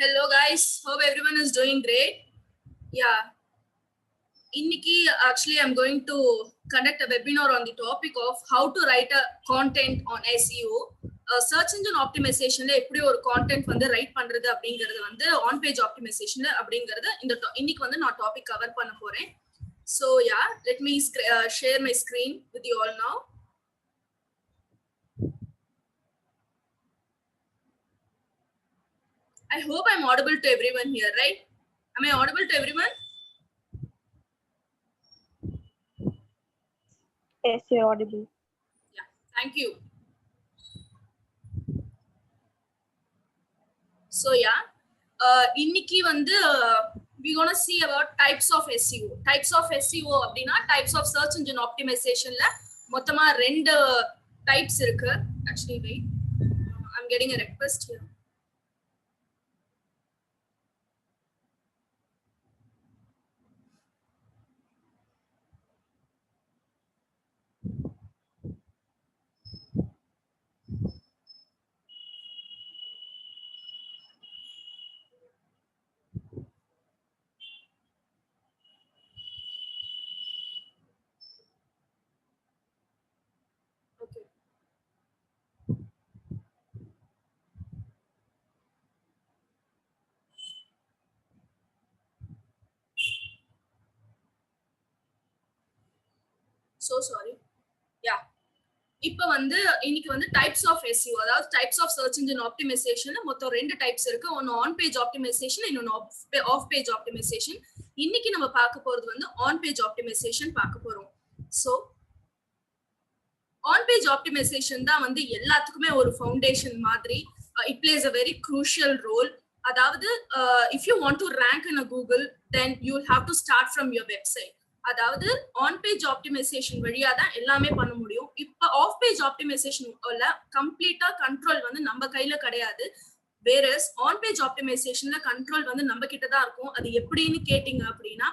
Hello guys, hope everyone is doing great. Yeah, Inniki actually I'm going to conduct a webinar on the topic of how to write a content on SEO. Search engine optimization la eppadi or content வந்து write பண்றது அப்படிங்கிறது வந்து on page optimization அப்படிங்கிறது இந்த இன்னைக்கு வந்து நான் topic cover பண்ண போறேன். So yeah, let me share my screen with you all now. I hope I'm audible to everyone here, right? Am I audible to everyone? Yes, you're audible. Yeah, thank you. So yeah, இன்னைக்கு வந்து we gonna see about types of SEO. Types of SEO அப்படினா types of search engine optimizationல மொத்தமா ரெண்டு types இருக்கு. Actually wait, I'm getting a request here. Okay. So sorry. Yeah. இப்போ வந்து இன்னைக்கு வந்து டைப்ஸ் ஆஃப் SEO, அதாவது types of search engine optimization மொத்தம் ரெண்டு டைப்ஸ் இருக்கு. ஒன்னு ஆன் பேஜ் ஆப்டிமைசேஷன், இன்னொன்னு ஆஃப் பேஜ் ஆப்டிமைசேஷன். இன்னைக்கு நம்ம பார்க்க போறது வந்து ஆன் பேஜ் ஆப்டிமைசேஷன் பார்க்க போறோம். ஸோ ஆன் பேஜ் ஆப்டிமைசேஷன் தான் வந்து எல்லாத்துக்குமே ஒரு ஃபவுண்டேஷன் மாதிரி. It plays a very crucial role. அதாவது if you want to rank in a Google then you will have to start from your website. அதாவது on page optimization வழியா தான் எல்லாமே பண்ண முடியும். இப்ப ஆஃப் பேஜ் ஆப்டிமைசேஷன் கம்ப்ளீட்டா கண்ட்ரோல் வந்து நம்ம கையில கிடையாது. வேறஸ் ஆன் பேஜ் ஆப்டிமைசேஷன்ல கண்ட்ரோல் வந்து நம்ம கிட்ட தான் இருக்கும். அது எப்படின்னு கேட்டீங்க அப்படின்னா,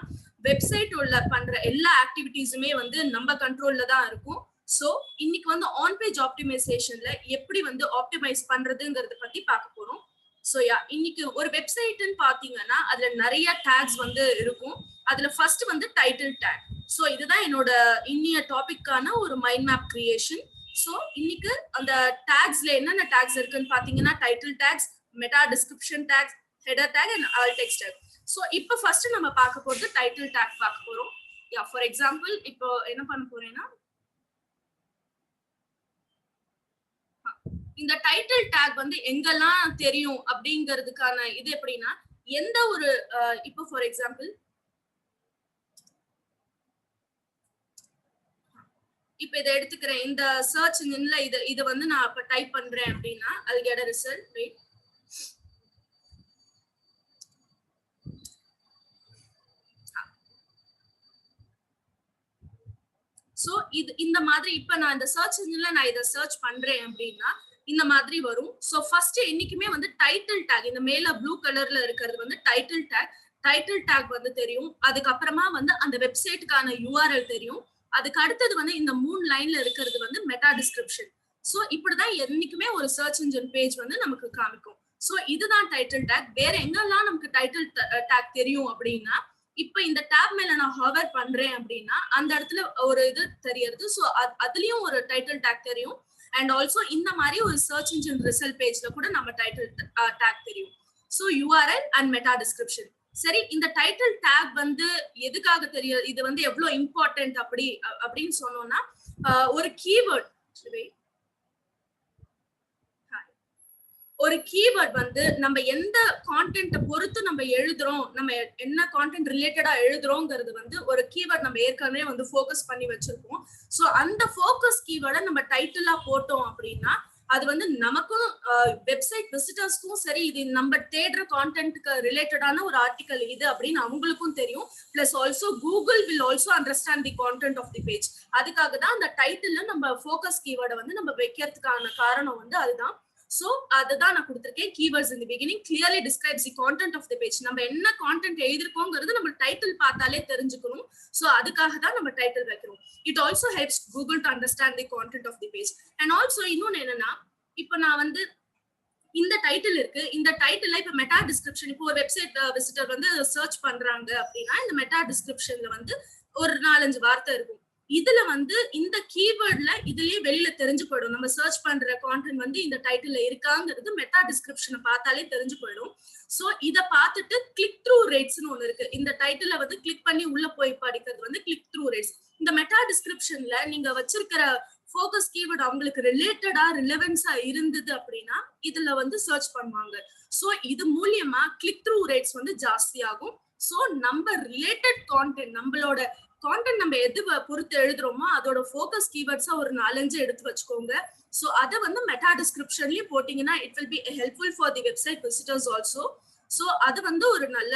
வெப்சைட் உள்ள பண்ற எல்லா ஆக்டிவிட்டிஸுமே வந்து நம்ம கண்ட்ரோல்ல தான் இருக்கும். சோ இன்னைக்கு வந்து ஆன் பேஜ் ஆப்டிமைசேஷன்ல எப்படி வந்து ஆப்டிமைஸ் பண்றதுங்கிறத பத்தி பார்க்க போறோம். சோ யா, இன்னைக்கு ஒரு வெப்சைட்னு பாத்தீங்கன்னா அதுல நிறைய டேக்ஸ் வந்து இருக்கும். அதுல ஃபர்ஸ்ட் வந்து டைட்டில் டேக். சோ இதுதான் என்னோட இன்னிய டாபிக்கான ஒரு மைண்ட் மேப் கிரியேஷன். சோ இன்னைக்கு அந்த டேக்ஸ்ல என்னென்ன டேக்ஸ் இருக்குன்னு பாத்தீங்கன்னா title tags, meta description tags, header tag and alt text tag. So இப்போ ஃபர்ஸ்ட் நம்ம பார்க்க போறது டைட்டில் டேக் பார்க்க போறோம். யா, ஃபார் எக்ஸாம்பிள் இப்போ என்ன பண்ண போறேன்னா, இந்த டைட்டில் டேக் வந்து எங்கெல்லாம் தெரியும் அப்படிங்கிறதுக்கான இது எப்படின்னா, எந்த ஒரு இப்போ ஃபார் எக்ஸாம்பிள் இப்ப இதை எடுத்துக்கிறேன். இந்த சர்ச் இன்ஜின்ல இது வந்து நான் இப்ப டைப் பண்றேன் அப்படின்னா I'll get a result. Wait. So இந்த மாதிரி இப்ப நான் இந்த சர்ச் இன்ஜின்ல நான் இதை சர்ச் பண்றேன் அப்படின்னா இந்த மாதிரி வரும். சோ ஃபர்ஸ்ட் என்னைக்குமே வந்து டைட்டில் டேக், இந்த மேல ப்ளூ கலர்ல இருக்கிறது வந்து டைட்டில் டேக். டைட்டில் டேக் வந்து தெரியும். அதுக்கப்புறமா வந்து அந்த வெப்சைட்டுக்கான URL தெரியும். அதுக்கு அடுத்தது வந்து இந்த 3 லைன்ல இருக்கிறது வந்து மெட்டா டிஸ்கிரிப்ஷன். சோ இப்படிதான் என்னைக்குமே ஒரு சர்ச் இன்ஜின் பேஜ் வந்து நமக்கு காமிக்கும். சோ இதுதான் டைட்டில் டேக். வேற எங்கெல்லாம் நமக்கு டைட்டில் டேக் தெரியும் அப்படின்னா, இப்ப இந்த டேப் மேல நான் ஹவர் பண்றேன் அப்படின்னா அந்த இடத்துல ஒரு இது தெரியுது. சோ அதுலயும் ஒரு டைட்டில் டேக் தெரியும். அண்ட் ஆல்சோ இந்த மாதிரி ஒரு சர்ச் இன்ஜின் ரிசல்ட் பேஜ்ல கூட நம்ம டைட்டில் டேக் தெரியும். So URL and meta description. சரி, இந்த டைட்டில் டேக் வந்து எதுக்காக தெரியும், இது வந்து எவ்வளவு இம்பார்ட்டன்ட் அப்படின்னு சொன்னோம்னா, ஒரு கீவேர்ட் வந்து நம்ம எந்த கான்டென்ட்டை பொறுத்து நம்ம எழுதுறோம், நம்ம என்ன கான்டென்ட் ரிலேட்டடா எழுதுறோங்கிறது வந்து ஒரு கீவேர்ட் நம்ம ஏற்கனவே வந்து ஃபோக்கஸ் பண்ணி வச்சிருப்போம். சோ அந்த ஃபோக்கஸ் கீவேர்டை நம்ம டைட்டிலா போட்டோம் அப்படின்னா அது வந்து நமக்கும் வெப்சைட் விசிட்டர்ஸ்க்கும் சரி, இது நம்ம தேடுற கான்டென்ட்க்கு ரிலேட்டடான ஒரு ஆர்டிகல் இது அப்படின்னு அவங்களுக்கும் தெரியும். Plus also Google will also understand the content of the page. அதுக்காக தான் அந்த டைட்டில்ல நம்ம ஃபோக்கஸ் கீவேர்டை வந்து நம்ம வைக்கிறதுக்கான காரணம் வந்து அதுதான். சோ அதுதான் நான் கொடுத்திருக்கேன். Keywords in the beginning clearly describes the content of the page. நம்ம என்ன கான்டென்ட் எழுதிருக்கோங்கிறது நம்ம டைட்டில் பார்த்தாலே தெரிஞ்சுக்கணும். சோ அதுக்காக தான் நம்ம டைட்டில் வைக்கிறோம். It also helps Google to understand the content of the page. And also இன்னொன்னு என்னன்னா, இப்போ நான் வந்து இந்த டைட்டில் இருக்கு, இந்த டைட்டில் இப்ப மெட்டா டிஸ்கிரிப்ஷன், இப்போ ஒரு வெப்சைட் விசிட்டர் வந்து சர்ச் பண்றாங்க அப்படின்னா இந்த மெட்டா டிஸ்கிரிப்ஷன்ல வந்து ஒரு 4-5 வார்த்தை இருக்கும். இதுல வந்து இந்த கீவேர்ட்ல இதுலயே வெளியில தெரிஞ்சு போயிடும். நம்ம சர்ச் பண்ற கான்டென்ட் வந்து இந்த டைட்டில்ல இருக்காங்கிறது மெட்டா டிஸ்கிரிப்ஷனை பார்த்தாலே தெரிஞ்சு போயிடும். சோ இத பார்த்துட்டு கிளிக் த்ரூ ரேட்ஸ்னு ஒண்ணு இருக்கு. இந்த டைட்டில வந்து கிளிக் பண்ணி உள்ள போய் படிக்கிறது வந்து கிளிக் த்ரூ ரேட்ஸ். இந்த மெட்டா டிஸ்கிரிப்ஷன்ல நீங்க வச்சிருக்கிற ஃபோக்கஸ் கீவேர்ட் அவங்களுக்கு ரிலேட்டடா ரிலவென்ஸா இருந்தது அப்படின்னா இதுல வந்து சர்ச் பண்ணுவாங்க. சோ இது மூலியமா கிளிக் த்ரூ ரேட்ஸ் வந்து ஜாஸ்தி ஆகும். சோ நம்ம ரிலேட்டட் கான்டென்ட், நம்மளோட கான்டென்ட் நம்ம எது பொறுத்து எழுதுறோமோ அதோட ஃபோக்கஸ் கீவேர்ட்ஸா ஒரு 4-5 எடுத்து வச்சுக்கோங்க. சோ அத வந்து மெட்டா டிஸ்கிரிப்ஷன்லயும் போட்டீங்கன்னா it will be helpful for the website visitors also. So அது வந்து ஒரு நல்ல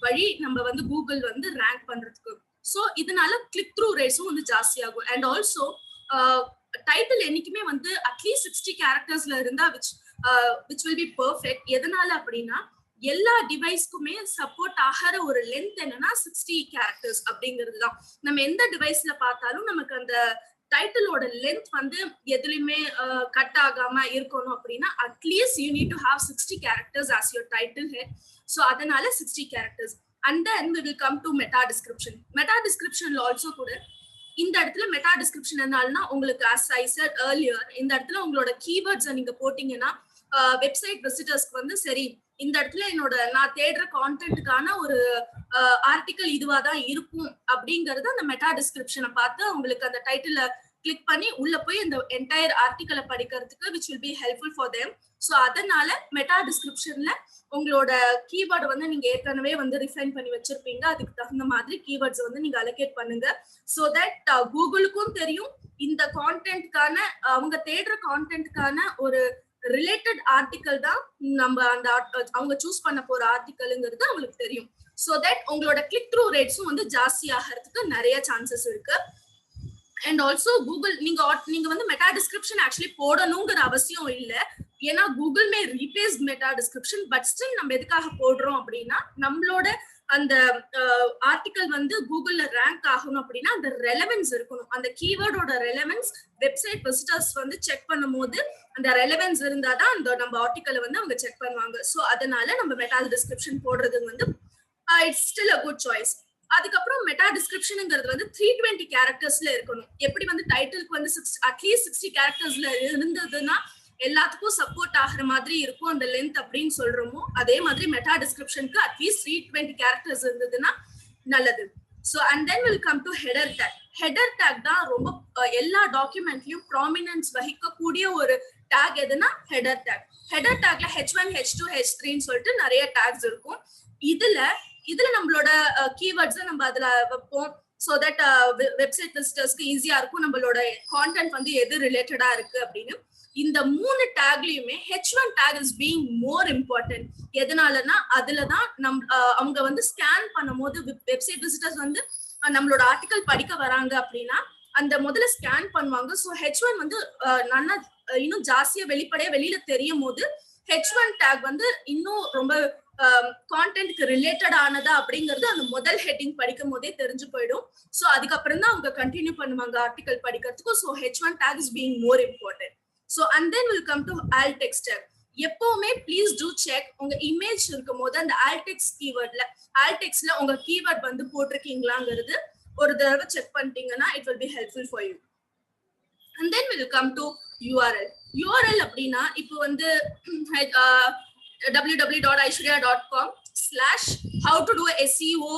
வழி நம்ம வந்து கூகுள் வந்து ரேங்க் பண்றதுக்கு. சோ இதனால கிளிக் த்ரூ ரேட்ஸும் வந்து ஜாஸ்தி ஆகும். அண்ட் ஆல்சோ டைட்டில் என்னைக்குமே வந்து அட்லீஸ்ட் 60 கேரக்டர்ஸ்ல இருந்தா which will be perfect. எதனால அப்படின்னா எல்லா டிவைஸ்க்குமே சப்போர்ட் ஆகிற ஒரு லென்த் என்னன்னா 60 கேரக்டர்ஸ் அப்படிங்கிறது தான். நம்ம எந்த டிவைஸ்ல பார்த்தாலும் நமக்கு அந்த டைட்டிலோட லென்த் வந்து எதுலயுமே கட் ஆகாம இருக்கணும் அப்படின்னா at least you need to have 60 characters as your title head. So அதனால 60 characters. And then we will come to meta description. Meta டிஸ்கிரிப்ஷன்ல ஆல்சோ கூட இந்த இடத்துல மெட்டா டிஸ்கிரிப்ஷன் என்னால்னா உங்களுக்கு as I said earlier இந்த இடத்துல உங்களோட கீவேர்ட்ஸை நீங்க போட்டீங்கன்னா வெப்சைட் விசிட்டர்ஸ்க்கு வந்து சரி இந்த இடத்துல என்னோட நான் தேடுற கான்டென்ட்டுக்கான ஒரு ஆர்டிக்கல் இதுவா தான் இருக்கும் அப்படிங்கறது அந்த மெட்டா டிஸ்கிரிப்ஷனை பார்த்து உங்களுக்கு அந்த டைட்டில கிளிக் பண்ணி உள்ள போய் அந்த என்டையர் ஆர்டிக்கலை படிக்கிறதுக்கு which will be helpful for them. So அதனால மெட்டா டிஸ்கிரிப்ஷன்ல உங்களோட கீவேர்டு வந்து நீங்க ஏற்கனவே வந்து ரிஃபைன் பண்ணி வச்சிருப்பீங்க. அதுக்கு தகுந்த மாதிரி கீவேர்ட்ஸ் வந்து நீங்க அலோகேட் பண்ணுங்க. ஸோ தட் கூகுளுக்கும் தெரியும் இந்த கான்டென்ட்கான அவங்க தேடுற கான்டென்ட்கான ஒரு ரிலேட்டட் ஆர்டிக்கல் தான் நம்ம அந்த அவங்க சூஸ் பண்ண போற ஆர்டிக்கல்ங்கிறது அவங்களுக்கு தெரியும். ஸோ தட் உங்களோட கிளிக் த்ரூ ரேட்ஸும் வந்து ஜாஸ்தி ஆகிறதுக்கு நிறைய சான்சஸ் இருக்கு. அண்ட் ஆல்சோ கூகுள் நீங்க வந்து மெட்டா டிஸ்கிரிப்ஷன் ஆக்சுவலி போடணுங்கிற அவசியம் இல்லை. ஏன்னா Google May replace meta description. But still நம்ம எதுக்காக போடுறோம் அப்படின்னா நம்மளோட அந்த ஆர்டிக்கல் வந்து கூகுள்ல ரேங்க் ஆகணும் அப்படின்னா அந்த ரெலவென்ஸ் இருக்கணும். அந்த கீவேர்டோட ரெலவென்ஸ் வெப்சைட் விசிட்டர்ஸ் வந்து செக் பண்ணும் போது அந்த ரெலவென்ஸ் இருந்தாதான் அந்த நம்ம ஆர்டிக்கலை வந்து அவங்க செக் பண்ணுவாங்க. ஸோ அதனால நம்ம மெட்டா டிஸ்கிரிப்ஷன் போடுறது வந்து it's still a good choice. அதுக்கப்புறம் மெட்டா டிஸ்கிரிப்ஷனுங்கிறது வந்து 320 கேரக்டர்ஸ்ல இருக்கணும். எப்படி வந்து டைட்டிலுக்கு வந்து அட்லீஸ்ட் 60 கேரக்டர்ஸ்ல இருந்ததுன்னா எல்லாத்துக்கும் சப்போர்ட் ஆகிற மாதிரி இருக்கும் அந்த லென்த் அப்படின்னு சொல்றோமோ அதே மாதிரி மெட்டா டிஸ்கிரிப்ஷனுக்கு அட்லீஸ்ட் 320 கேரக்டர்ஸ் இருந்ததுன்னா நல்லது. So and then will come to header tag. Header tag தான் ரொம்ப எல்லா டாக்குமெண்ட்லயும் ப்ராமினன்ஸ் வகிக்கக்கூடிய ஒரு டேக் எதுனா ஹெடர் டேக். ஹெடர் டேக்ல H1 H2 H3ன்னு சொல்லிட்டு நிறைய டேக்ஸ் இருக்கும். இதுல நம்மளோட கீவேர்ட்ஸை நம்ம அதுல வைப்போம். ஸோ தட் வெப்சைட் விசிட்டர்ஸ்க்கு ஈஸியா இருக்கும் நம்மளோட கான்டென்ட் வந்து எது ரிலேட்டடா இருக்கு அப்படின்னு. இந்த 3 டேக்லயுமே H1 tag is being more important. எதனாலனா அதுலதான் அவங்க வந்து ஸ்கேன் பண்ணும் போது வெப்சைட் விசிட்டர்ஸ் வந்து நம்மளோட ஆர்டிக்கல் படிக்க வராங்க அப்படின்னா அந்த முதல்ல ஸ்கேன் பண்ணுவாங்க. ஸோ H1 வந்து நல்லா இன்னும் ஜாஸ்தியா வெளியில தெரியும் போது H1 டேக் வந்து இன்னும் ரொம்ப கான்டென்ட்க்கு ரிலேட்டட் ஆனதா அப்படிங்கிறது அந்த முதல் ஹெட்டிங் படிக்கும் போதே தெரிஞ்சு போயிடும். ஸோ அதுக்கப்புறம் தான் அவங்க கண்டினியூ பண்ணுவாங்க ஆர்டிக்கல் படிக்கிறதுக்கு. So H1 tag is being more important. So and then we'll come to alt text tag. எப்பவுமே please do check உங்க இமேஜ் இருக்கும் போது அந்த alt text keywordல alt textல உங்க keyword வந்து போட்டிருக்கீங்களாங்கிறது ஒரு தடவை செக் பண்ணிட்டீங்கன்னா it will be helpful for you. And then we'll come to URL அப்படின்னா இப்போ வந்து www.aishwarya.com/how to do SEO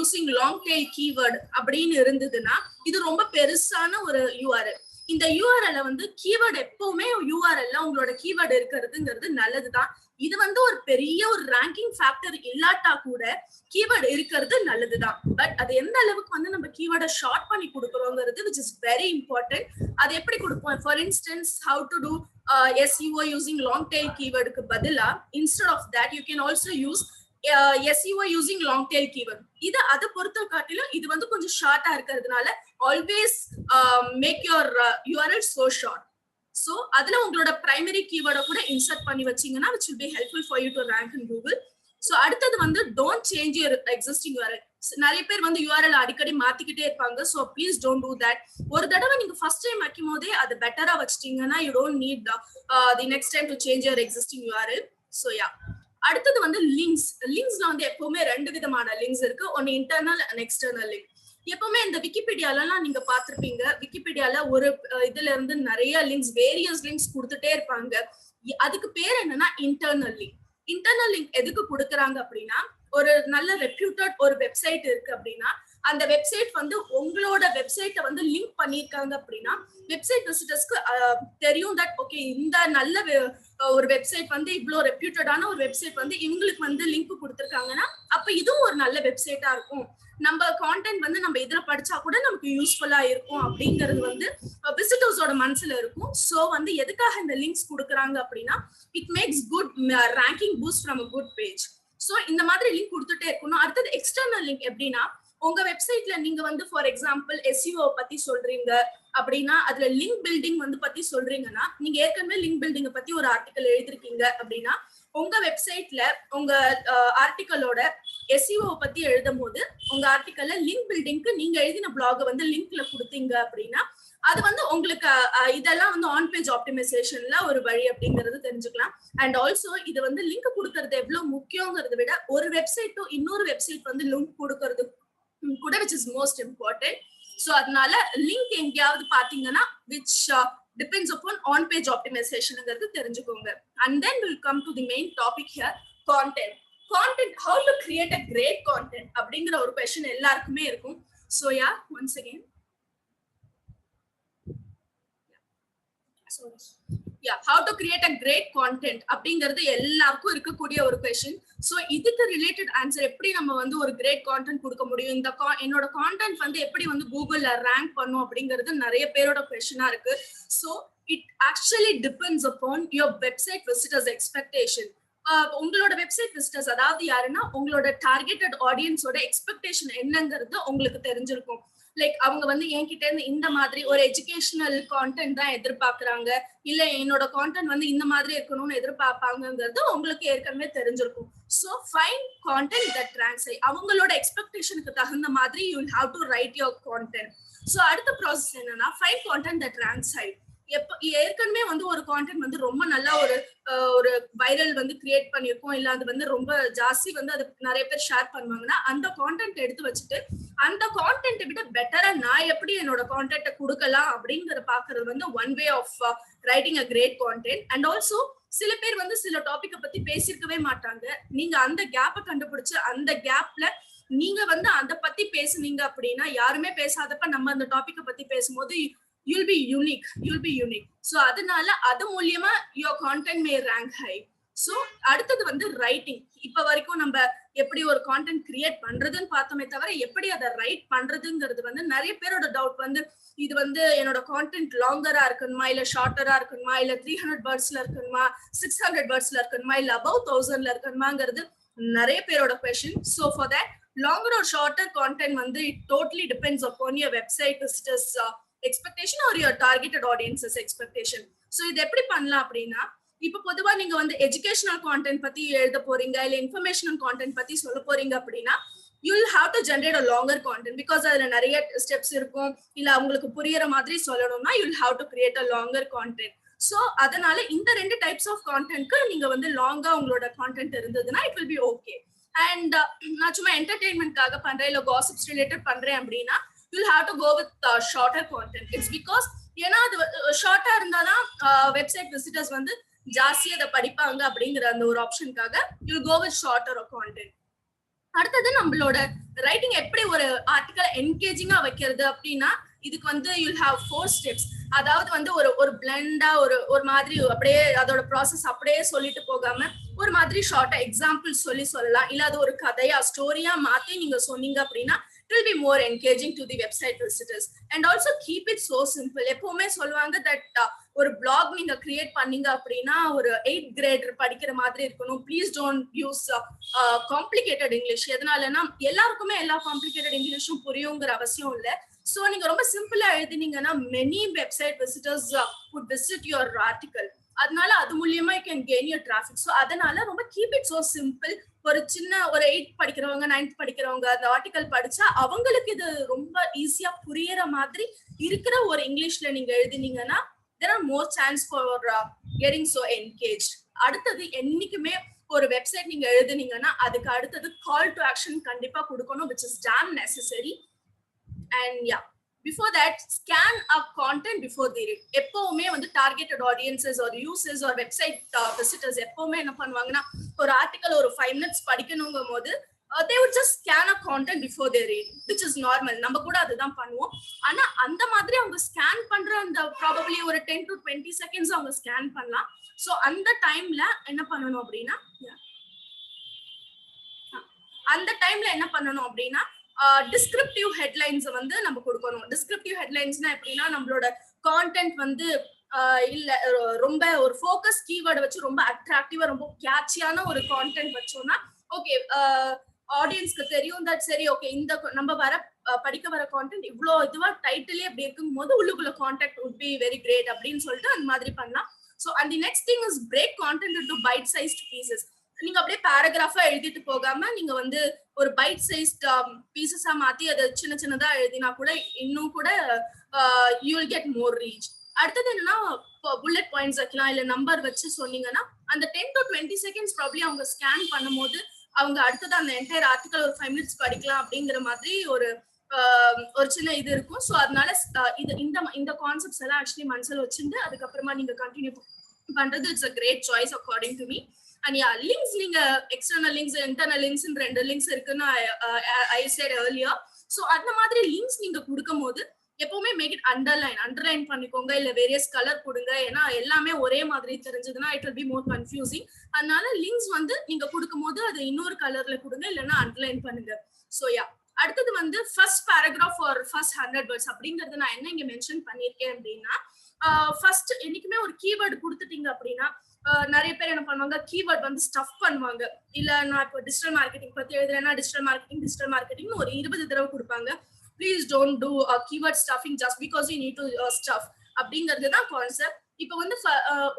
using long tail keyword அப்படின்னு இருந்ததுன்னா இது ரொம்ப பெருசான ஒரு URL. இந்த URL வந்து கீவேர்ட் எப்பவுமே URL உங்களோட கீவேர்ட் இருக்கிறதுங்கிறது நல்லதுதான். இது வந்து ஒரு பெரிய ஒரு ரேங்கிங் ஃபேக்டர் இல்லாட்டா கூட கீவேர்ட் இருக்கிறது நல்லதுதான். பட் அது எந்த அளவுக்கு வந்து நம்ம கீவேர்டை ஷார்ட் பண்ணி கொடுக்குறோங்கிறது which is very important. அது எப்படி கொடுப்போம்? For instance how to do SEO using long tail keywordக்கு பதிலா instead of that you can also use SEO using long tail keyword. இது அதை பொறுத்த காட்டிலும் இது வந்து கொஞ்சம் ஷார்ட்டா இருக்கிறதுனால always make your URL so short. So அதுல உங்களோட பிரைமரி கீவேர்டை கூட இன்சர்ட் பண்ணி வச்சீங்கன்னா which will be helpful for you to rank in Google. So அடுத்தது வந்து don't change your existing URL. நிறைய பேர் வந்து யூஆர்எல் அடிக்கடி மாத்திக்கிட்டே இருப்பாங்க. So please don't do that. ஒரு தடவை நீங்க ஃபர்ஸ்ட் டைம் வைக்கும் போதே அது பெட்டரா வச்சிட்டீங்கன்னா you don't need the next time to change your existing URL. So yeah, அடுத்தது வந்து லிங்க்ஸ். லிங்க்ஸ்ல வந்து எப்பவுமே 2 விதமான லிங்க்ஸ் இருக்கு. ஒன்னு இன்டர்னல் அண்ட் எக்ஸ்டர்னல் லிங்க். எப்பவுமே இந்த விக்கிபீடியாலாம் நீங்க பாத்திருப்பீங்க. விக்கிபீடியால ஒரு இதுல இருந்து நிறைய லிங்க்ஸ், வேரியஸ் லிங்க்ஸ் கொடுத்துட்டே இருப்பாங்க. அதுக்கு பேர் என்னன்னா இன்டர்னல் லிங்க். இன்டர்னல் லிங்க் எதுக்கு கொடுக்குறாங்க அப்படின்னா, ஒரு நல்ல ரெப்யூட்டட் ஒரு வெப்சைட் இருக்கு அப்படின்னா அந்த வெப்சைட் வந்து உங்களோட வெப்சைட்டை வந்து லிங்க் பண்ணிருக்காங்க அப்படின்னா வெப்சைட் விசிட்டர்ஸ்க்கு தெரியும் தட் ஓகே இந்த நல்ல ஒரு வெப்சைட் வந்து இவ்வளோ ரெப்யூட்டடான ஒரு வெப்சைட் வந்து இவங்களுக்கு வந்து லிங்க் கொடுத்துருக்காங்கன்னா அப்ப இதுவும் ஒரு நல்ல வெப்சைட்டா இருக்கும், நம்ம கான்டென்ட் வந்து நம்ம இதுல படிச்சா கூட நமக்கு யூஸ்ஃபுல்லா இருக்கும் அப்படிங்கிறது வந்து விசிட்டர்ஸோட மனசுல இருக்கும். ஸோ வந்து எதுக்காக இந்த லிங்க்ஸ் கொடுக்குறாங்க அப்படின்னா it makes good ranking boost from a good page. So இந்த மாதிரி லிங்க் கொடுத்துட்டே இருக்கணும். அடுத்தது எக்ஸ்டர்னல் லிங்க் எப்படின்னா, உங்க வெப்சைட்ல நீங்க வந்து ஃபார் எக்ஸாம்பிள் எஸ்இஓ பத்தி சொல்றீங்க அப்படின்னா அதுல லிங்க் பில்டிங் வந்து பத்தி சொல்றீங்கன்னா, நீங்க ஏற்கனவே லிங்க் பில்டிங் பத்தி ஒரு ஆர்டிக்கல் எழுதிருக்கீங்க அப்படின்னா உங்க வெப்சைட்ல உங்க ஆர்டிக்கலோட எஸ்இஓ பத்தி எழுதும் போது உங்க ஆர்டிக்கல்ல லிங்க் பில்டிங்க்கு நீங்க எழுதின பிளாக வந்து லிங்க்ல கொடுத்தீங்க அப்படின்னா அது வந்து உங்களுக்கு இதெல்லாம் வந்து ஆன் பேஜ் ஆப்டிமைசேஷன்ல ஒரு வழி அப்படிங்கறது தெரிஞ்சுக்கலாம். அண்ட் ஆல்சோ இது வந்து லிங்க் கொடுக்கறது எவ்வளவு முக்கியங்கிறத விட ஒரு வெப்சைட் டு இன்னொரு வெப்சைட் வந்து லிங்க் கொடுக்கறது கூட which is most important. So அதனால லிங்க் எங்கேயாவது பாத்தீங்கன்னா which depends upon on page optimizationங்கிறது தெரிஞ்சுக்கோங்க. And then we'll come to the main topic here, content. Content, how to create a great content அப்படிங்கிற ஒரு question எல்லாருக்குமே இருக்கும். So yeah, once again how to create a great content அப்படிங்கிறது எல்லாருக்கும் இருக்கக்கூடிய ஒரு question. So இதுக்கு ரிலேட்டட் ஆன்சர் எப்படி நம்ம வந்து ஒரு கிரேட் கான்டென்ட் கொடுக்க முடியும், இந்த என்னோட கான்டென்ட் வந்து எப்படி வந்து கூகுள்ல ரேங்க் பண்ணும் அப்படிங்கிறது நிறைய பேரோட கொஸ்டினா இருக்கு. So it actually depends upon your website visitors expectation. உங்களோட வெப்சைட் விசிட்டர்ஸ் அதாவது யாருன்னா உங்களோட டார்கெட்டட் ஆடியன்ஸோட எக்ஸ்பெக்டேஷன் என்னங்கிறது உங்களுக்கு தெரிஞ்சிருக்கும். லைக் அவங்க வந்து என்கிட்ட இருந்து இந்த மாதிரி ஒரு எஜுகேஷனல் கான்டென்ட் தான் எதிர்பார்க்கறாங்க, இல்ல என்னோட கான்டென்ட் வந்து இந்த மாதிரி இருக்கணும்னு எதிர்பார்ப்பாங்கிறது உங்களுக்கு ஏற்கனவே தெரிஞ்சிருக்கும். So find content that ranks high. அவங்களோட எக்ஸ்பெக்டேஷனுக்கு தகுந்த மாதிரி you will have to right your content. So அடுத்த ப்ராசஸ் என்னன்னா find content that ranks high. ஏற்கனவே வந்து ஒரு கான்டென்ட் வந்து ரொம்ப நல்லா ஒரு வைரல் வந்து கிரியேட் பண்ணிருக்கோம், இல்ல அது வந்து ரொம்ப ஜாஸ்தி வந்து அது நிறைய பேர் ஷேர் பண்ணுவாங்கன்னா அந்த கான்டென்ட் எடுத்து வச்சுட்டு அந்த கான்டென்ட்டை விட பெட்டரா நான் எப்படி என்னோட கான்டென்ட்டை கொடுக்கலாம் அப்படிங்கறத பாக்குறது வந்து one way of writing a great content. And also சில பேர் வந்து சில டாபிக்கை பத்தி பேசியிருக்கவே மாட்டாங்க, நீங்க அந்த கேப்பை கண்டுபிடிச்சு அந்த கேப்ல நீங்க வந்து அதை பத்தி பேசுனீங்க அப்படின்னா யாருமே பேசாதப்ப நம்ம அந்த டாபிக்கை பத்தி பேசும்போது you'll be unique. So அதனால அது மூலியமா your content may rank high. So அடுத்தது வந்து ரைட்டிங். இப்ப வரைக்கும் நம்ம எப்படி ஒரு கான்டென்ட் கிரியேட் பண்றதுன்னு பார்த்தோமே தவிர எப்படி அதை ரைட் பண்றதுங்கிறது வந்து நிறைய பேரோட டவுட் வந்து இது வந்து என்னோட கான்டென்ட் லாங்கரா இருக்கணுமா இல்ல ஷார்ட்டரா இருக்கணுமா இல்ல 300 வேர்ட்ஸ்ல இருக்கணுமா 600 வேர்ட்ஸ்ல இருக்கணுமா இல்ல above 1000ல இருக்கணுமாங்கிறது நிறைய பேரோட question. So for that longer or shorter content வந்து it totally depends upon your website visitors expectation or your targeted audience's expectation. So இது எப்படி பண்ணலாம் அப்படின்னா, இப்ப பொதுவா நீங்க வந்து எஜுகேஷனல் கான்டென்ட் பத்தி எழுத போறீங்க இல்ல இன்ஃபர்மேஷனல் கான்டென்ட் பத்தி சொல்ல போறீங்க அப்படின்னா you will have to generate a longer content because அதுல நிறைய ஸ்டெப்ஸ் இருக்கும், இல்ல உங்களுக்கு புரியற மாதிரி சொல்லணும்னா you will have to create a longer content. So அதனால இந்த ரெண்டு டைப்ஸ் ஆஃப் கான்டென்ட்க்கு நீங்க வந்து லாங்கா உங்களோட கான்டென்ட் இருந்ததுன்னா it will be okay. And நான் சும்மா என்டர்டெயின்மெண்ட்காக பண்றேன் இல்ல காசிப்ஸ் ரிலேட்டட் பண்றேன் அப்படின்னா you'll have to go with shorter content. It's because ஏன்னா அது ஷார்ட்டா இருந்தாதான் வெப்சைட் விசிட்டர்ஸ் வந்து ஜாஸ்தி அதை படிப்பாங்க அப்படிங்கிற அந்த ஒரு ஆப்ஷனுக்காக you'll go with shorter content. அடுத்தது நம்மளோட ரைட்டிங் எப்படி ஒரு ஆர்டிக்கல் என்கேஜிங்கா வைக்கிறது அப்படின்னா இதுக்கு வந்து you'll have 4 steps. அதாவது வந்து ஒரு பிளெண்டா ஒரு மாதிரி அப்படியே அதோட ப்ராசஸ் அப்படியே சொல்லிட்டு போகாம ஒரு மாதிரி ஷார்ட்டா எக்ஸாம்பிள் சொல்லலாம், இல்ல அது ஒரு கதையா ஸ்டோரியா மாத்தி நீங்க சொன்னீங்க அப்படின்னா it will be more engaging to the website visitors. And also keep it so simple. எப்பவுமே சொல்லுவாங்க that ஒரு blog நீங்க கிரியேட் பண்ணீங்க அப்படின்னா ஒரு 8th கிரேடர் படிக்கிற மாதிரி இருக்கணும். Please don't use complicated English. எதனாலன்னா எல்லாருக்குமே எல்லா காம்ப்ளிகேட்டட் இங்கிலீஷும் புரியுங்கிற அவசியம் இல்லை. ஸோ நீங்க ரொம்ப சிம்பிளா எழுதினீங்கன்னா many website visitors would visit your article. அதனால அது மூலியமா you can gain your traffic. So அதனால ரொம்ப கீப் இட் ஸோ சிம்பிள். ஒரு சின்ன ஒரு 8th படிக்கிறவங்க 9th படிக்கிறவங்க அந்த ஆர்டிகல் படிச்சா அவங்களுக்கு இது ரொம்ப ஈஸியா புரியற மாதிரி இருக்கிற ஒரு இங்கிலீஷ்ல நீங்க எழுதினீங்கன்னா there are more chance for getting so engaged. அடுத்தது என்னைக்குமே ஒரு வெப்சைட் நீங்க எழுதுனீங்கன்னா அதுக்கு அடுத்தது கால் டு ஆக்ஷன் கண்டிப்பா கொடுக்கணும், which is damn necessary. And yeah, before that, scan up content before they read. எப்பவுமே வந்து டார்கெட்டட் ஆடியன்சஸ் ஒரு யூசர்ஸ் ஒரு வெப்சைட் விசிட்டர்ஸ் எப்பவுமே என்ன பண்ணுவாங்கன்னா ஒரு ஆர்டிகல் ஒரு 5 minutes படிக்கணுங்கும் போது they would just scan a content before they read, which is normal. நம்ம கூட அதுதான் பண்ணுவோம். ஆனா அந்த மாதிரி அவங்க ஸ்கேன் பண்ற அந்த ப்ராபபிலி ஒரு 10 to 20 seconds அவங்க ஸ்கேன் பண்ணலாம். சோ அந்த டைம்ல என்ன பண்ணணும் அப்படின்னா டிஸ்கிரிப்டிவ் ஹெட்லைன்ஸ் வந்து நம்ம கொடுக்கணும். டிஸ்கிரிப்டிவ் ஹெட்லைன்ஸ்னா எப்படின்னா நம்மளோட கான்டென்ட் வந்து இல்ல ரொம்ப ஒரு ஃபோக்கஸ் கீவேர்டு வச்சு ரொம்ப அட்ராக்டிவா ரொம்ப கேட்சியான ஒரு கான்டென்ட் வச்சோம்னா ஓகே ஆடியன்ஸ்க்கு தெரியும் தட் சரி ஓகே இந்த நம்ம படிக்க வர கான்டென்ட் இவ்வளோ இதுவா டைட்டிலே அப்படி இருக்கும் போது உள்ளுக்குள்ள content would be very great அப்படின்னு சொல்லிட்டு அந்த மாதிரி பண்ணலாம். So and the next thing is break content into byte sized pieces. நீங்க அப்படியே பேராகிராஃபா எழுதிட்டு போகாம நீங்க வந்து ஒரு பைட் சைஸ்ட் பீசஸா மாத்தி அதை சின்ன சின்னதா எழுதினா கூட இன்னும் கூட you will get more reach. அடுத்தது என்னன்னா புல்லட் பாயிண்ட்ஸ் வைக்கலாம் இல்ல நம்பர் வச்சு சொன்னீங்கன்னா அந்த 10 to 20 seconds ப்ராப்ளி அவங்க ஸ்கேன் பண்ணும்போது அவங்க அடுத்தது அந்த என்டையர் ஆர்டிகல் ஒரு 5 minutes படிக்கலாம் அப்படிங்கிற மாதிரி ஒரு சின்ன இது இருக்கும். ஸோ அதனால இது இந்த கான்செப்ட்ஸ் எல்லாம் ஆக்சுவலி மனசில் வச்சுட்டு அதுக்கப்புறமா நீங்க கண்டினியூ பண்றது it's a great choice according to me. And yeah links நீங்க external links internal links 2 links இருக்குன்னு ஐ செட் earlier. ஸோ அந்த மாதிரி லிங்க்ஸ் நீங்க கொடுக்கும் போது எப்பவுமே மேக் இட் அண்டர்லைன் பண்ணிக்கோங்க இல்ல வேரியஸ் கலர் கொடுங்க. ஏன்னா எல்லாமே ஒரே மாதிரி தெரிஞ்சதுன்னா it will be more confusing. அதனால லிங்க்ஸ் வந்து நீங்க கொடுக்கும் போது அது இன்னொரு கலர்ல கொடுங்க இல்லைன்னா அண்டர்லைன் பண்ணுங்க. ஸோ யா அடுத்தது வந்து first paragraph or first 100 words அப்படிங்கறது நான் என்ன இங்க மென்ஷன் பண்ணிருக்கேன் அப்படின்னா ஃபர்ஸ்ட் என்னைக்குமே ஒரு கீவேர்டு கொடுத்துட்டீங்க அப்படின்னா நிறைய பேர் என்ன பண்ணுவாங்க கீவேர்ட் வந்து ஸ்டஃப் பண்ணுவாங்க. இல்ல நான் இப்போ டிஜிட்டல் மார்க்கெட்டிங் பத்தி எழுதுறேன்னா டிஜிட்டல் மார்க்கெட்டிங் ஒரு 20 தடவை கொடுப்பாங்க. Please don't two keyword stuffing just because you need to stuff அப்படிங்கிறது தான் கான்செப்ட். இப்போ வந்து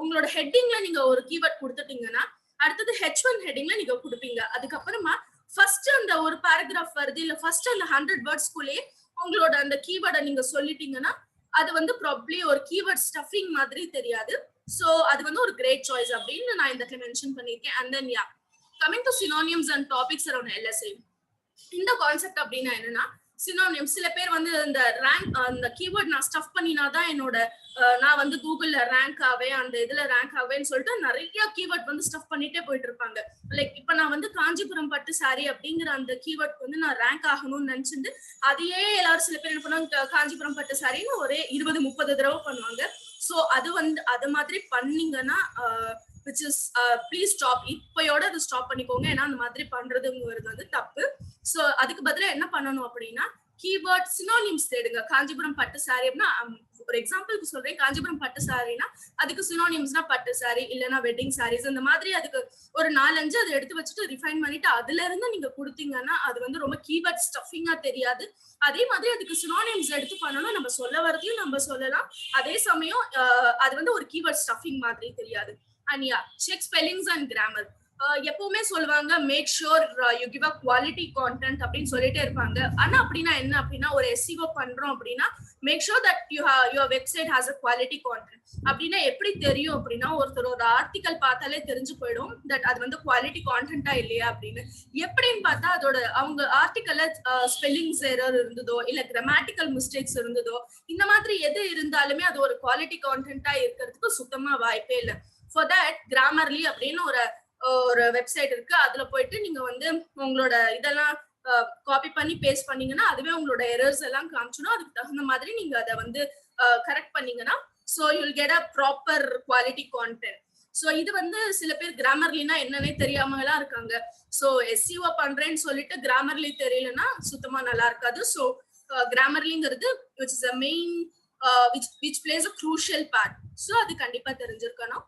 உங்களோட ஹெட்டிங்ல நீங்க ஒரு கீவேர்ட் கொடுத்துட்டீங்கன்னா அடுத்தது H1 ஹெட்டிங்ல நீங்க கொடுப்பீங்க. அதுக்கப்புறமா ஃபர்ஸ்ட் அந்த ஒரு பேராகிராஃப் வருது இல்ல ஃபர்ஸ்ட் அந்த 100 wordsக்குள்ளே உங்களோட அந்த கீவேர்டை நீங்க சொல்லிட்டீங்கன்னா அது வந்து ப்ராப்ளி ஒரு கீவேர்ட் ஸ்டஃபிங் மாதிரி தெரியாது. சோ அது வந்து ஒரு கிரேட் சாய்ஸ் அப்படின்னு நான் இந்த இடத்துல மென்ஷன் பண்ணிருக்கேன். And then yeah coming to synonyms and topics around LSA. இந்த கான்செப்ட் அப்படின்னா என்னன்னா சினோனிம்ஸ் சில பேர் வந்து இந்த ரேங்க் அந்த கீவேர்ட் நான் ஸ்டஃப் பண்ணினாதான் என்னோட நான் வந்து கூகுள்ல ரேங்க் ஆவேன் அந்த இதுல ரேங்க் ஆவேன்னு சொல்லிட்டு நிறைய கீவேர்ட் வந்து ஸ்டஃப் பண்ணிட்டே போயிட்டு இருப்பாங்க. லைக் இப்ப நான் வந்து காஞ்சிபுரம் பட்டு சாரி அப்படிங்கிற அந்த கீவேர்ட் வந்து நான் ரேங்க் ஆகணும்னு நினைச்சிட்டு அதையே எல்லாரும் சில பேர் என்ன பண்ணுவாங்க காஞ்சிபுரம் பட்டு சாரின்னு ஒரே 20-30 தடவை பண்ணுவாங்க. ஸோ அது வந்து அது மாதிரி பண்ணீங்கன்னா which is please stop. இப்பயோட அது ஸ்டாப் பண்ணிக்கோங்க. ஏன்னா அந்த மாதிரி பண்றதுங்கிறது வந்து தப்பு. ஸோ அதுக்கு பதிலா என்ன பண்ணணும் அப்படின்னா கீவேர்ட் சினோனிம்ஸ் தேடுங்க. காஞ்சிபுரம் பட்டு சாரி அப்படின்னா ஒரு எக்ஸாம்பிளுக்கு சொல்றேன். காஞ்சிபுரம் பட்டு சாரினா அதுக்கு சினோனிம்ஸ்னா பட்டு சாரி இல்லைன்னா வெட்டிங் சாரீஸ் இந்த மாதிரி அதுக்கு ஒரு 4-5 அதை எடுத்து வச்சுட்டு ரிஃபைன் பண்ணிட்டு அதுல இருந்து நீங்க கொடுத்தீங்கன்னா அது வந்து ரொம்ப கீவேர்ட் ஸ்டஃபிங்கா தெரியாது. அதே மாதிரி அதுக்கு சினோனிம்ஸ் எடுத்து பண்ணணும். நம்ம சொல்ல வரதையும் நம்ம சொல்லலாம். அதே சமயம் அது வந்து ஒரு கீவேர்ட் ஸ்டஃபிங் மாதிரி தெரியாது. And yeah check spellings and grammar. எப்பவுமே சொல்லுவாங்க make sure you give a quality content அப்படின்னு சொல்லிட்டே இருப்பாங்க. ஆனா அப்படின்னா என்ன அப்படின்னா ஒரு SEO பண்றோம் அப்படின்னா make sure that your website has a quality content. அப்படின்னா எப்படி தெரியும் அப்படின்னா ஒருத்தர் ஒரு ஆர்டிகல் பார்த்தாலே தெரிஞ்சு போயிடும் தட் அது வந்து குவாலிட்டி கான்டென்ட்டா இல்லையா அப்படின்னு. எப்படின்னு பார்த்தா அதோட அவங்க ஆர்டிக்கல்ல ஸ்பெல்லிங்ஸ் எரர் இருந்ததோ இல்ல கிராமட்டிக்கல் மிஸ்டேக்ஸ் இருந்ததோ இந்த மாதிரி எது இருந்தாலுமே அது ஒரு குவாலிட்டி கான்டென்ட்டா இருக்கிறதுக்கு சுத்தமா வாய்ப்பே இல்லை. ஃபார் தட் கிராமர்லி அப்படின்னு ஒரு வெப்சைட் இருக்கு. அதுல போயிட்டு நீங்க வந்து உங்களோட இதெல்லாம் காப்பி பண்ணி பேஸ்ட் பண்ணீங்கன்னா அதுவே உங்களோட எரர்ஸ் எல்லாம் காமிச்சிடும். அதுக்கு தகுந்த மாதிரி நீங்க அதை வந்து கரெக்ட் பண்ணீங்கன்னா so you'll get a proper quality content. So இது வந்து சில பேர் கிராமர்லினா என்னன்னே தெரியாம எல்லாம் இருக்காங்க. ஸோ SEO பண்றேன்னு சொல்லிட்டு கிராமர்லி தெரியலன்னா சுத்தமா நல்லா இருக்காது. ஸோ கிராமர்லிங்கிறது which is a main which plays a crucial part. So அது கண்டிப்பா தெரிஞ்சிருக்கணும்.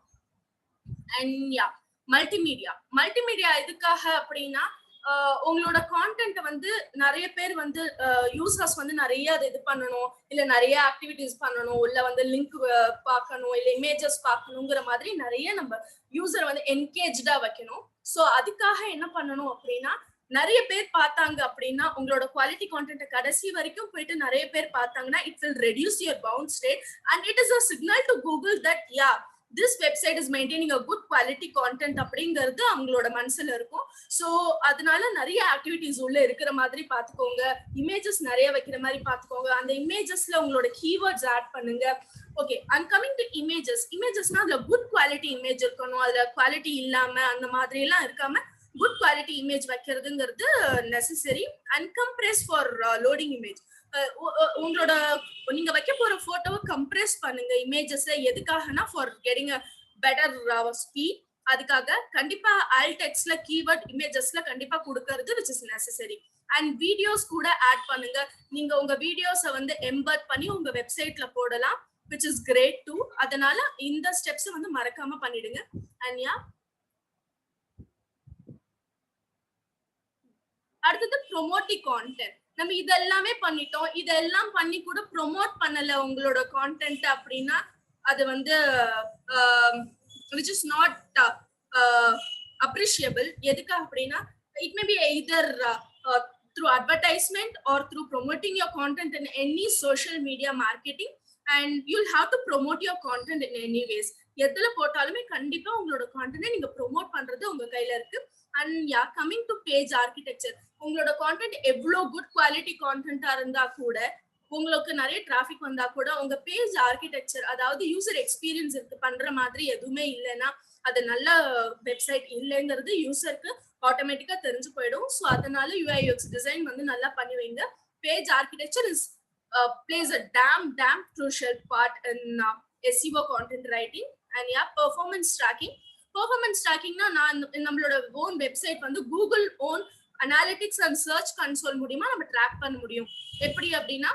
அண்ட் யா மல்டிமீடியா எதுக்காக அப்படின்னா உங்களோட கான்டென்ட் வந்து நிறைய பேர் வந்து யூசர்ஸ் வந்து நிறைய அது இது பண்ணணும், இல்ல நிறைய ஆக்டிவிட்டிஸ் பண்ணணும், இல்ல வந்து லிங்க் பார்க்கணும், இல்ல இமேஜஸ் பார்க்கணுங்கிற மாதிரி நிறைய நம்ம யூசர் வந்து என்கேஜ்டா வைக்கணும். ஸோ அதுக்காக என்ன பண்ணணும் அப்படின்னா, நிறைய பேர் பார்த்தாங்க அப்படின்னா உங்களோட குவாலிட்டி கான்டென்ட் கடைசி வரைக்கும் போயிட்டு நிறைய பேர் பார்த்தாங்கன்னா it will reduce your bounce rate and it is a signal to Google that yeah this website is maintaining a good quality content அப்படிங்கிறது அவங்களோட மனசுல இருக்கும். ஸோ அதனால நிறைய ஆக்டிவிட்டிஸ் உள்ள இருக்கிற மாதிரி பார்த்துக்கோங்க, இமேஜஸ் நிறைய வைக்கிற மாதிரி பார்த்துக்கோங்க, அந்த இமேஜஸ்ல உங்களோட கீவேர்ட்ஸ் ஆட் பண்ணுங்க. ஓகே, அண்ட் கமிங் டு இமேஜஸ்னா அதுல குட் குவாலிட்டி இமேஜ் இருக்கணும், அதுல குவாலிட்டி இல்லாம அந்த மாதிரி எல்லாம் இருக்காம குட் குவாலிட்டி இமேஜ் வைக்கிறதுங்கிறது necessary. And compress for loading image. உங்களோட நீங்க வைக்க போற போட்டோவை கம்ப்ரஸ் பண்ணுங்க இமேஜஸ்ல. எதுக்காகனா for getting a better speed. அதுக்காக கண்டிப்பா ஆல் டெக்ஸ்ட்ல கீவேர்ட் இமேஜஸ்ல கண்டிப்பா கொடுக்கிறது which is necessary. And videos கூட ஆட் பண்ணுங்க. நீங்க உங்க வீடியோஸை வந்து எம்பெட் பண்ணி உங்க வெப்சைட்ல போடலாம் which is great too. அதனால இந்த ஸ்டெப்ஸ் வந்து மறக்காம பண்ணிடுங்க. அண்ட் யா, அடுத்தது ப்ரொமோட்டிங் கான்டென்ட். நம்ம இதெல்லாமே பண்ணிட்டோம், இதெல்லாம் பண்ணி கூட ப்ரொமோட் பண்ணல உங்களோட கான்டென்ட் அப்படின்னா அது வந்து which is not appreciable. எதுக்கு அப்படின்னா it may be either through advertisement or through promoting your content in any social media marketing, and you'll have to promote your content in any ways. எதுல போட்டாலுமே கண்டிப்பா உங்களோட content நீங்க promote பண்றது உங்க கையில இருக்கு. And yeah, coming to page architecture. உங்களோட கான்டென்ட் எவ்வளோ குட் குவாலிட்டி கான்டென்ட்டா இருந்தா கூட, உங்களுக்கு நிறைய டிராஃபிக் வந்தா கூட, உங்க பேஜ் ஆர்கிடெக்சர் அதாவது யூசர் எக்ஸ்பீரியன்ஸ் இருக்கு பண்ற மாதிரி எதுவுமே இல்லைன்னா அது நல்ல வெப்சைட் இல்லைங்கிறது யூசருக்கு ஆட்டோமேட்டிக்கா தெரிஞ்சு போயிடும். ஸோ அதனால UI UX டிசைன் வந்து நல்லா பண்ணி வைங்க. Page architecture is plays a damn crucial part in SEO content writing. And yeah, performance trackingனா நான் நம்மளோட ஓன் வெப்சைட் வந்து Google own analytics and search console மூலமா நம்ம ட்ராக் பண்ண முடியும். எப்படி அப்படின்னா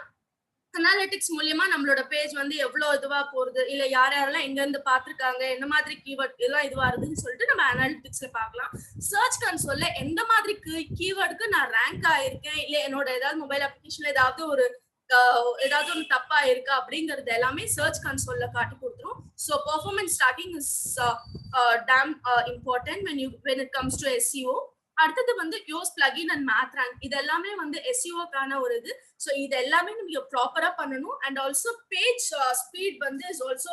அனாலிட்டிக்ஸ் மூலியமா நம்மளோட பேஜ் வந்து எவ்வளவு இதுவா போறது, இல்ல யாரெல்லாம் எங்க இருந்து பாத்துருக்காங்க, என்ன மாதிரி கீவேர்ட் எல்லாம் இதுவா இருக்குன்னு சொல்லிட்டு நம்ம அனாலிட்டிக்ஸ்ல பார்க்கலாம். சர்ச் கன்சோல்ல எந்த மாதிரி கீவேர்டுக்கு நான் ரேங்க் ஆயிருக்கேன், இல்ல என்னோட ஏதாவது மொபைல் அப்ளிகேஷன்ல ஏதாவது ஒன்று தப்பா இருக்கா அப்படிங்கறது எல்லாமே சர்ச் கன்சோல்ல காட்டி கொடுத்துரும். So performance tracking is damn important when it comes to SEO. அடுத்தது வந்து யோஸ் பிளகின் அண்ட் மேத் ரேங்க். இது எல்லாமே வந்து SEO-க்கான ஒரு இது. ஸோ இது எல்லாமே நீங்க ப்ராப்பரா பண்ணணும். அண்ட் ஆல்சோ பேஜ் ஸ்பீட் வந்து is also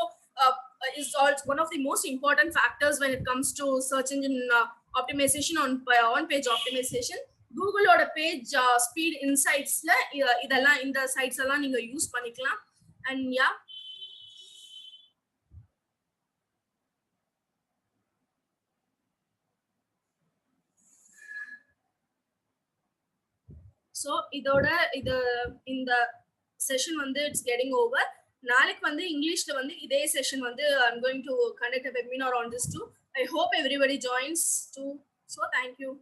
one of the most important factors when it comes to search engine optimization on page optimization. கூகுளோட பேஜ் ஸ்பீட் இன்சைட்ஸ்ல இதெல்லாம் இந்த சைட்ஸ் எல்லாம் நீங்க யூஸ் பண்ணிக்கலாம். அண்ட் யா, ஸோ இந்த செஷன் வந்து இட்ஸ் கெட்டிங் ஓவர். நாளைக்கு வந்து இங்கிலீஷ்ல வந்து இதே செஷன் வந்து I'm going to conduct a webinar on this too. I hope everybody joins too. So thank you.